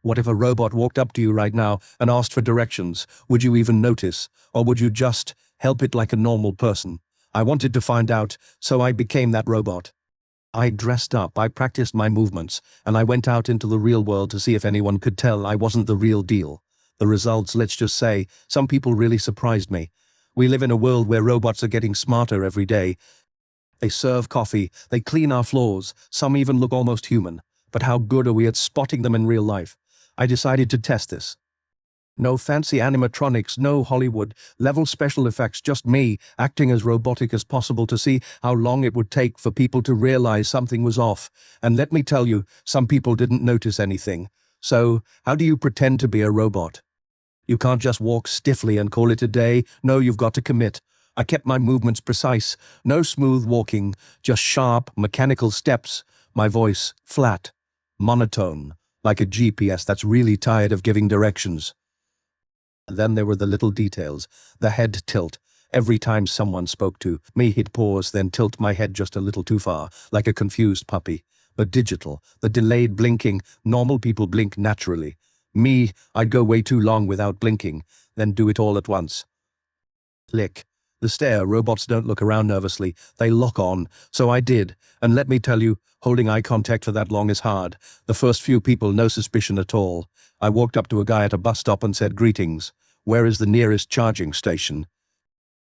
What if a robot walked up to you right now and asked for directions? Would you even notice? Or would you just help it like a normal person? I wanted to find out, so I became that robot. I dressed up, I practiced my movements, and I went out into the real world to see if anyone could tell I wasn't the real deal. The results, let's just say, some people really surprised me. We live in a world where robots are getting smarter every day. They serve coffee, they clean our floors, some even look almost human. But how good are we at spotting them in real life? I decided to test this. No fancy animatronics, no Hollywood-level special effects, just me acting as robotic as possible to see how long it would take for people to realize something was off. And let me tell you, some people didn't notice anything. So, how do you pretend to be a robot? You can't just walk stiffly and call it a day. No, you've got to commit. I kept my movements precise. No smooth walking, just sharp, mechanical steps. My voice flat, monotone, like a GPS that's really tired of giving directions. Then there were the little details, the head tilt. Every time someone spoke to me, he'd pause, then tilt my head just a little too far, like a confused puppy. But digital, the delayed blinking, normal people blink naturally. Me, I'd go way too long without blinking, then do it all at once. Click. The stare, robots don't look around nervously, they lock on, so I did, and let me tell you, holding eye contact for that long is hard. The first few people, no suspicion at all. I walked up to a guy at a bus stop and said, "Greetings. Where is the nearest charging station?"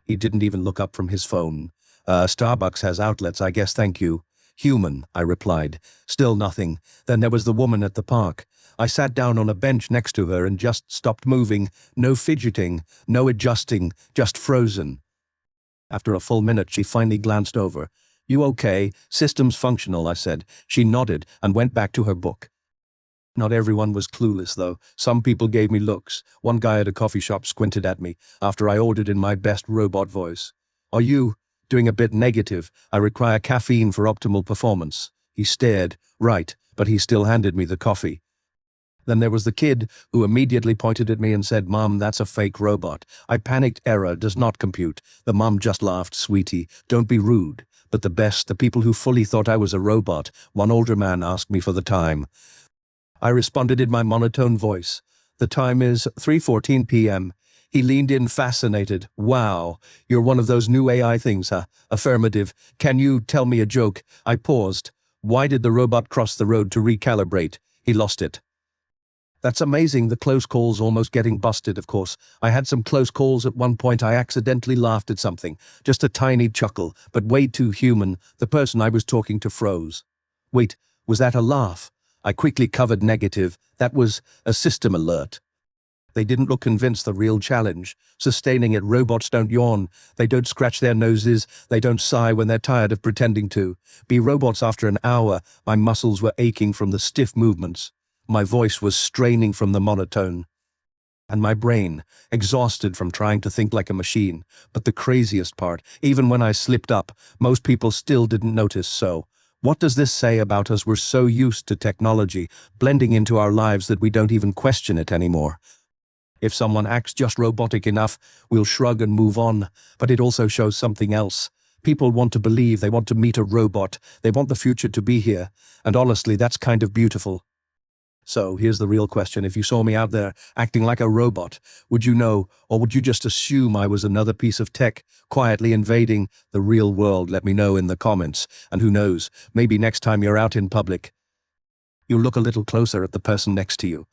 He didn't even look up from his phone. Starbucks has outlets, I guess, thank you." "Human," I replied. Still nothing. Then there was the woman at the park. I sat down on a bench next to her and just stopped moving. No fidgeting, no adjusting, just frozen. After a full minute, she finally glanced over. "You okay? System's functional," I said. She nodded and went back to her book. Not everyone was clueless, though. Some people gave me looks. One guy at a coffee shop squinted at me after I ordered in my best robot voice. "Are you doing a bit negative? I require caffeine for optimal performance." He stared. Right, but he still handed me the coffee. Then there was the kid, who immediately pointed at me and said, "Mom, that's a fake robot." I panicked. "Error, does not compute." The mom just laughed. "Sweetie, don't be rude." But the best, the people who fully thought I was a robot. One older man asked me for the time. I responded in my monotone voice. "The time is 3:14 p.m. He leaned in, fascinated. "Wow, you're one of those new AI things, huh?" "Affirmative." "Can you tell me a joke?" I paused. "Why did the robot cross the road to recalibrate?" "He lost it." That's amazing. The close calls almost getting busted, of course. I had some close calls. At one point I accidentally laughed at something. Just a tiny chuckle, but way too human. The person I was talking to froze. "Wait, was that a laugh?" I quickly covered negative. "That was a system alert." They didn't look convinced. The real challenge. Sustaining it. Robots don't yawn. They don't scratch their noses. They don't sigh when they're tired of pretending to. Be robots after an hour. My muscles were aching from the stiff movements. My voice was straining from the monotone. And my brain, exhausted from trying to think like a machine. But the craziest part, even when I slipped up, most people still didn't notice. So, what does this say about us? We're so used to technology blending into our lives that we don't even question it anymore. If someone acts just robotic enough, we'll shrug and move on. But it also shows something else. People want to believe, they want to meet a robot, they want the future to be here. And honestly, that's kind of beautiful. So here's the real question. If you saw me out there acting like a robot, would you know, or would you just assume I was another piece of tech quietly invading the real world? Let me know in the comments. And who knows, maybe next time you're out in public, you'll look a little closer at the person next to you.